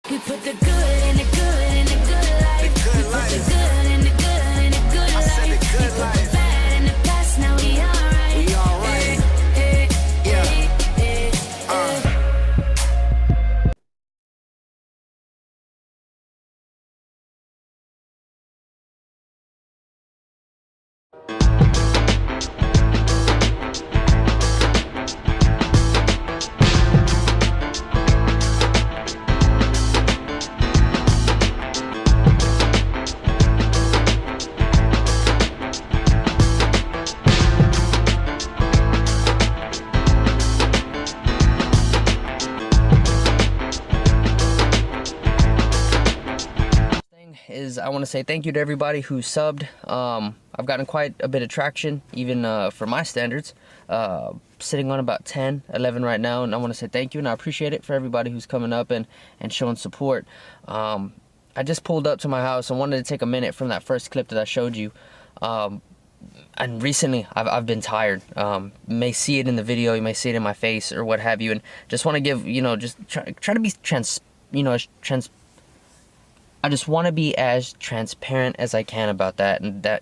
We put the good in the good in the good life. We put the good in the good in the good life. We put the bad in the past, now we alright. We alright. I want to say thank you to everybody who subbed. I've gotten quite a bit of traction, even for my standards, sitting on about 10, 11 right now, and I want to say thank you, and I appreciate it for everybody who's coming up and showing support. I just pulled up to my house and wanted to take a minute from that first clip that I showed you. And recently I've been tired. You may see it in the video, you may see it in my face or what have you, and just want to give, just try to be I just want to be as transparent as I can about that, and that,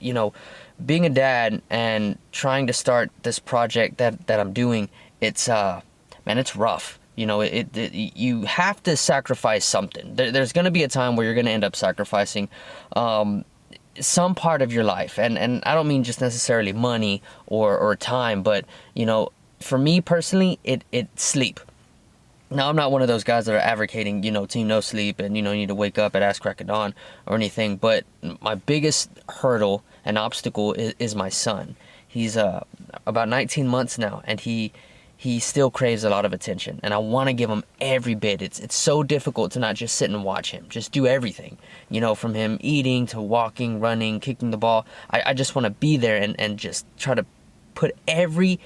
being a dad and trying to start this project that I'm doing, it's man, it's rough. You have to sacrifice something. There's going to be a time where you're going to end up sacrificing some part of your life, and I don't mean just necessarily money or time, but for me personally, it's sleep. Now, I'm not one of those guys that are advocating, team no sleep and, you need to wake up at ass crack of dawn or anything. But my biggest hurdle and obstacle is my son. He's about 19 months now, and he still craves a lot of attention. And I want to give him every bit. It's so difficult to not just sit and watch him. Just do everything, from him eating to walking, running, kicking the ball. I just want to be there and just try to put every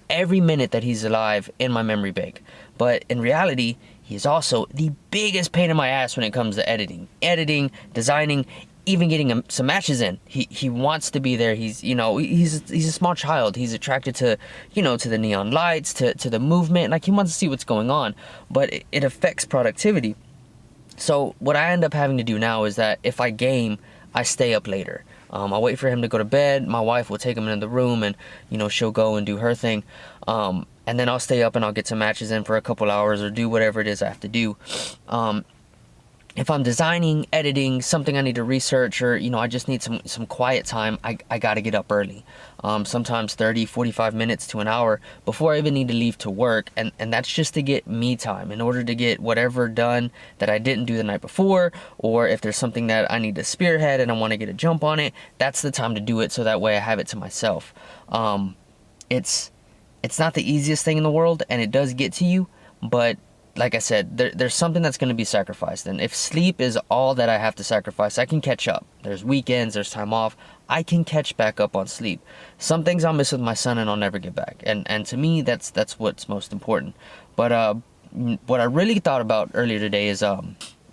minute that he's alive in my memory bank. But in reality, he's also the biggest pain in my ass when it comes to editing, designing, even getting some matches in. He wants to be there. He's a small child. He's attracted to to the neon lights, to the movement. Like, he wants to see what's going on, but it affects productivity. So what I end up having to do now is that if I game, I stay up later. I wait for him to go to bed. My wife will take him in the room, and she'll go and do her thing. And then I'll stay up and I'll get some matches in for a couple hours or do whatever it is I have to do. If I'm designing, editing, something I need to research, or I just need some quiet time, I gotta get up early. Sometimes 30, 45 minutes to an hour before I even need to leave to work, and that's just to get me time in order to get whatever done that I didn't do the night before, or if there's something that I need to spearhead and I want to get a jump on it, that's the time to do it, so that way I have it to myself. It's not the easiest thing in the world, and it does get to you, but like I said, there's something that's going to be sacrificed. And if sleep is all that I have to sacrifice, I can catch up. There's weekends, there's time off. I can catch back up on sleep. Some things I'll miss with my son and I'll never get back. And to me, that's what's most important. But what I really thought about earlier today is, so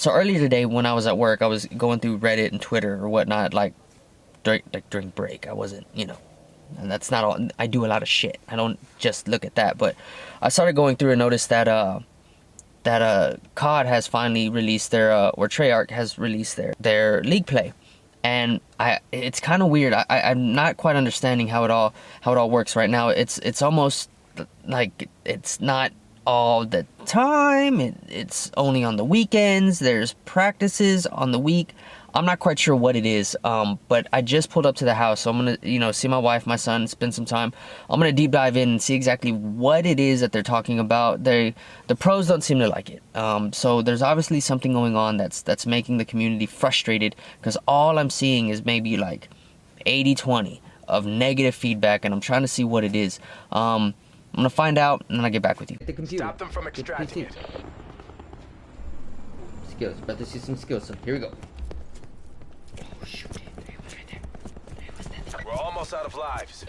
earlier today when I was at work, I was going through Reddit and Twitter or whatnot, during break. I wasn't, and that's not all. I do a lot of shit. I don't just look at that. But I started going through and noticed that COD has finally released their or Treyarch has released their league play, and it's kind of weird. I'm not quite understanding how it all works right now. It's almost like it's not all the time. It's only on the weekends. There's practices on the week. I'm not quite sure what it is, but I just pulled up to the house, so I'm gonna, see my wife, my son, spend some time. I'm gonna deep dive in and see exactly what it is that they're talking about. The pros don't seem to like it, so there's obviously something going on that's making the community frustrated, because all I'm seeing is maybe like 80-20 of negative feedback, and I'm trying to see what it is. I'm gonna find out, and then I'll get back with you. The computer. Stop them from extracting it. Skills, about to see some skills. So here we go. Oh, shoot. There it was right there. There was that. We're almost out of lives.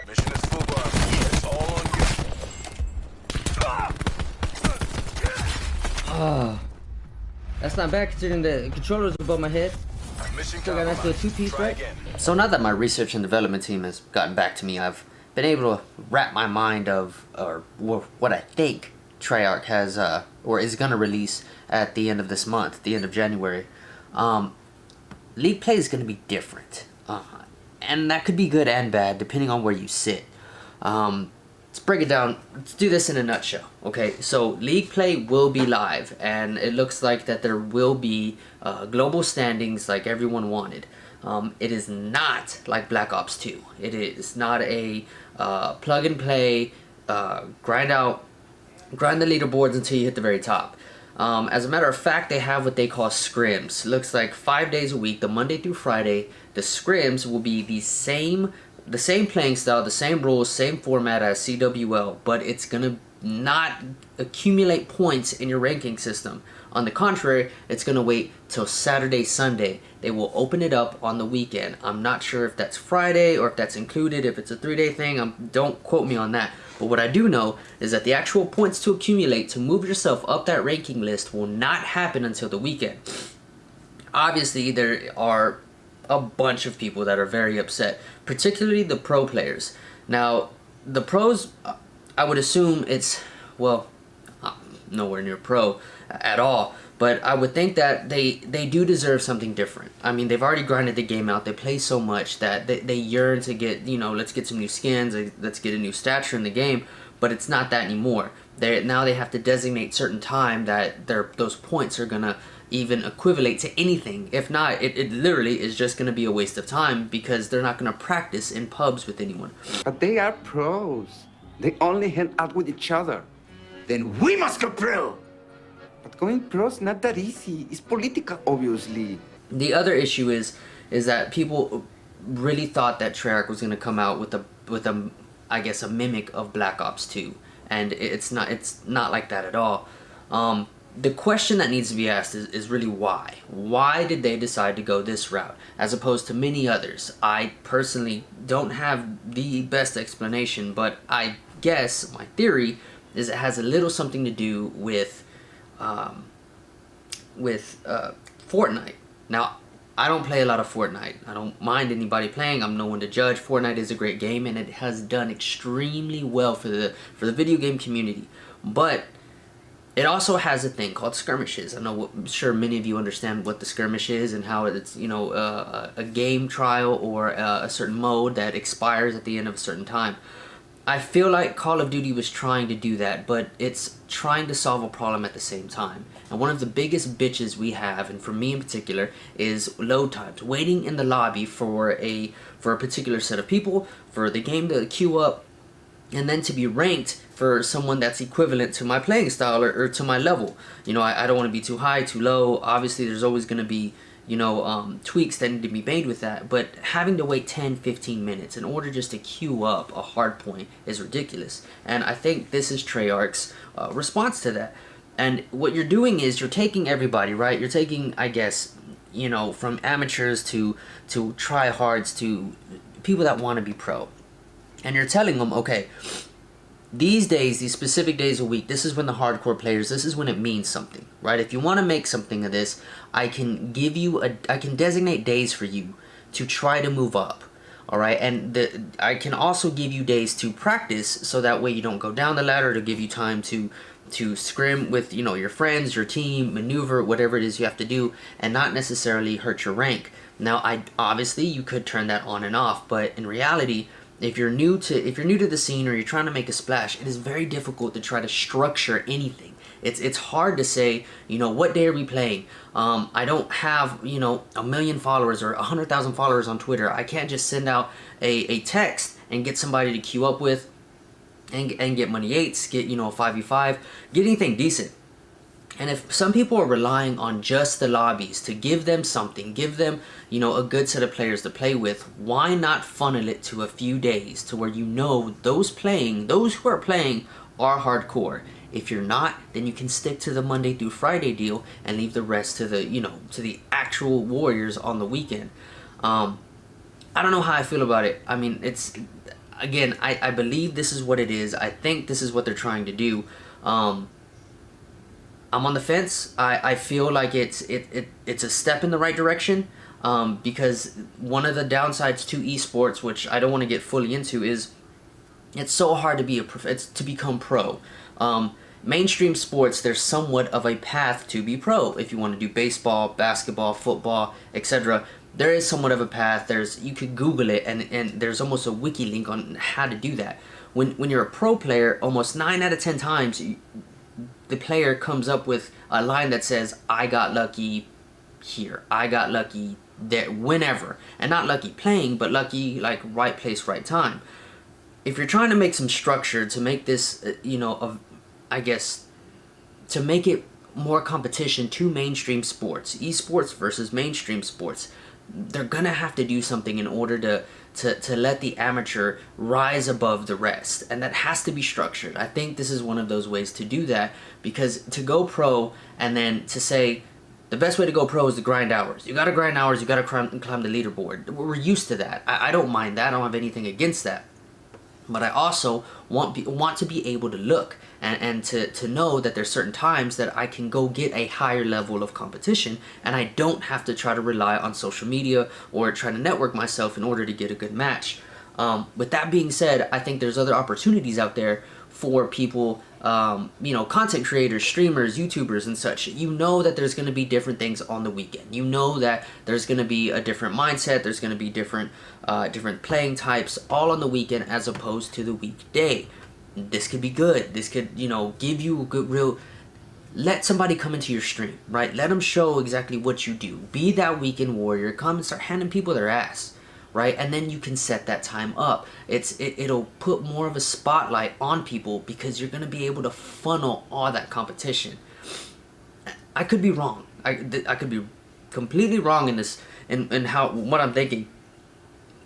Mission is full bar. It's all on you. That's not bad considering the controller's above my head. Still got a nice little two-piece, right? So now that my research and development team has gotten back to me, I've been able to wrap my mind of or what I think Treyarch has or is gonna release at the end of this month, the end of January. League play is gonna be different, and that could be good and bad depending on where you sit. Let's break it down. Let's do this in a nutshell. Okay, so League play will be live, and it looks like that there will be global standings like everyone wanted. It is not like Black Ops 2. It is not a plug and play, grind the leaderboards until you hit the very top. As a matter of fact, they have what they call scrims. Looks like 5 days a week, the Monday through Friday. The scrims will be the same playing style, the same rules, same format as CWL, but it's gonna not accumulate points in your ranking system. On the contrary, it's gonna wait till Saturday, Sunday. They will open it up on the weekend. I'm not sure if that's Friday or if that's included, if it's a 3-day thing. Don't quote me on that. But what I do know is that the actual points to accumulate to move yourself up that ranking list will not happen until the weekend. Obviously, there are a bunch of people that are very upset, particularly the pro players. Now, the pros, I would assume it's, well, nowhere near pro at all, but I would think that they do deserve something different. I mean, they've already grinded the game out. They play so much that they yearn to get, let's get some new skins, let's get a new stature in the game, but it's not that anymore. Now they have to designate certain time that those points are gonna even equivalent to anything. If not, it literally is just gonna be a waste of time because they're not gonna practice in pubs with anyone. But they are pros. They only hang out with each other. Then we must go pro. But going pro's not that easy. It's political, obviously. The other issue is that people really thought that Treyarch was gonna come out with a I guess a mimic of Black Ops 2, and it's not like that at all. The question that needs to be asked is really why. Why did they decide to go this route as opposed to many others? I personally don't have the best explanation, but I guess my theory is it has a little something to do with Fortnite. Now, I don't play a lot of Fortnite. I don't mind anybody playing. I'm no one to judge. Fortnite is a great game, and it has done extremely well for the video game community. But it also has a thing called skirmishes. I'm sure many of you understand what the skirmish is and how it's a game trial or a certain mode that expires at the end of a certain time. I feel like Call of Duty was trying to do that, but it's trying to solve a problem at the same time. And one of the biggest bitches we have, and for me in particular, is load times. Waiting in the lobby for a particular set of people, for the game to queue up, and then to be ranked for someone that's equivalent to my playing style or to my level. I don't want to be too high, too low. Obviously, there's always going to be tweaks that need to be made with that, but having to wait 10-15 minutes in order just to queue up a hard point is ridiculous. And I think this is Treyarch's response to that. And what you're doing is you're taking everybody, right? You're taking, I guess, from amateurs to tryhards to people that want to be pro, and you're telling them, okay, these days, these specific days a week, this is when the hardcore players, this is when it means something, right? If you want to make something of this, I can designate days for you to try to move up, all right? And I can also give you days to practice, so that way you don't go down the ladder, to give you time to scrim with, your friends, your team, maneuver, whatever it is you have to do, and not necessarily hurt your rank. Now, obviously, you could turn that on and off, but in reality, if you're new to the scene or you're trying to make a splash, it is very difficult to try to structure anything. It's hard to say, what day are we playing? I don't have, 1 million followers or 100,000 followers on Twitter. I can't just send out a text and get somebody to queue up with and get money 8s, get, a 5v5, get anything decent. And if some people are relying on just the lobbies to give them something, give them, a good set of players to play with, why not funnel it to a few days to where those who are playing are hardcore. If you're not, then you can stick to the Monday through Friday deal and leave the rest to the actual warriors on the weekend. I don't know how I feel about it. I mean, again, I believe this is what it is. I think this is what they're trying to do. I'm on the fence. I feel like it's a step in the right direction, because one of the downsides to esports, which I don't want to get fully into, is It's so hard to be to become pro. Mainstream sports, there's somewhat of a path to be pro. If you want to do baseball, basketball, football, etc., there is somewhat of a path. You could Google it, and there's almost a wiki link on how to do that. When you're a pro player, almost 9 out of 10 times, the player comes up with a line that says, "I got lucky here. I got lucky there." Whenever, and not lucky playing, but lucky like right place, right time. If you're trying to make some structure to make this, I guess, to make it more competition to mainstream sports, esports versus mainstream sports, they're gonna have to do something in order to let the amateur rise above the rest, and that has to be structured. I think this is one of those ways to do that, because to go pro and then to say the best way to go pro is to grind hours. You gotta grind hours, you gotta climb the leaderboard. We're used to that. I don't mind that, I don't have anything against that. But I also want to be able to look and to know that there's certain times that I can go get a higher level of competition, and I don't have to try to rely on social media or try to network myself in order to get a good match. With that being said, I think there's other opportunities out there for people, content creators, streamers, YouTubers, and such. You know that there's going to be different things on the weekend. You know that there's going to be a different mindset. There's going to be different playing types all on the weekend as opposed to the weekday. This could be good. This could, give you a good let somebody come into your stream, right? Let them show exactly what you do. Be that weekend warrior. Come and start handing people their ass. Right? And then you can set that time up. It'll put more of a spotlight on people because you're going to be able to funnel all that competition. I could be wrong. I could be completely wrong in this, in what I'm thinking.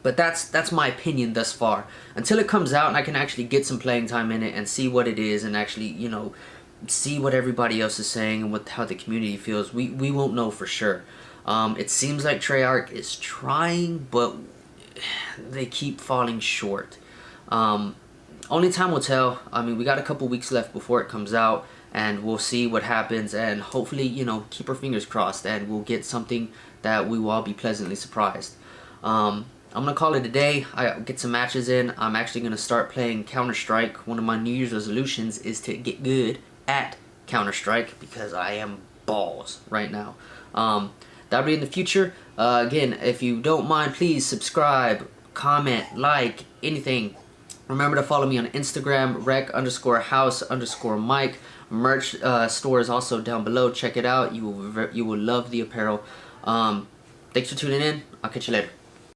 But that's my opinion thus far. Until it comes out and I can actually get some playing time in it and see what it is and actually, see what everybody else is saying and how the community feels, we won't know for sure. It seems like Treyarch is trying, but they keep falling short. Only time will tell. I mean, we got a couple weeks left before it comes out, and we'll see what happens, and hopefully, keep our fingers crossed, and we'll get something that we will all be pleasantly surprised. I'm gonna call it a day. I get some matches in. I'm actually gonna start playing Counter-Strike. One of my New Year's resolutions is to get good at Counter-Strike because I am balls right now. That'll be in the future. Again, if you don't mind, please subscribe, comment, like, anything. Remember to follow me on Instagram, rec_house_mike. Merch store is also down below. Check it out. You will love the apparel. Thanks for tuning in. I'll catch you later.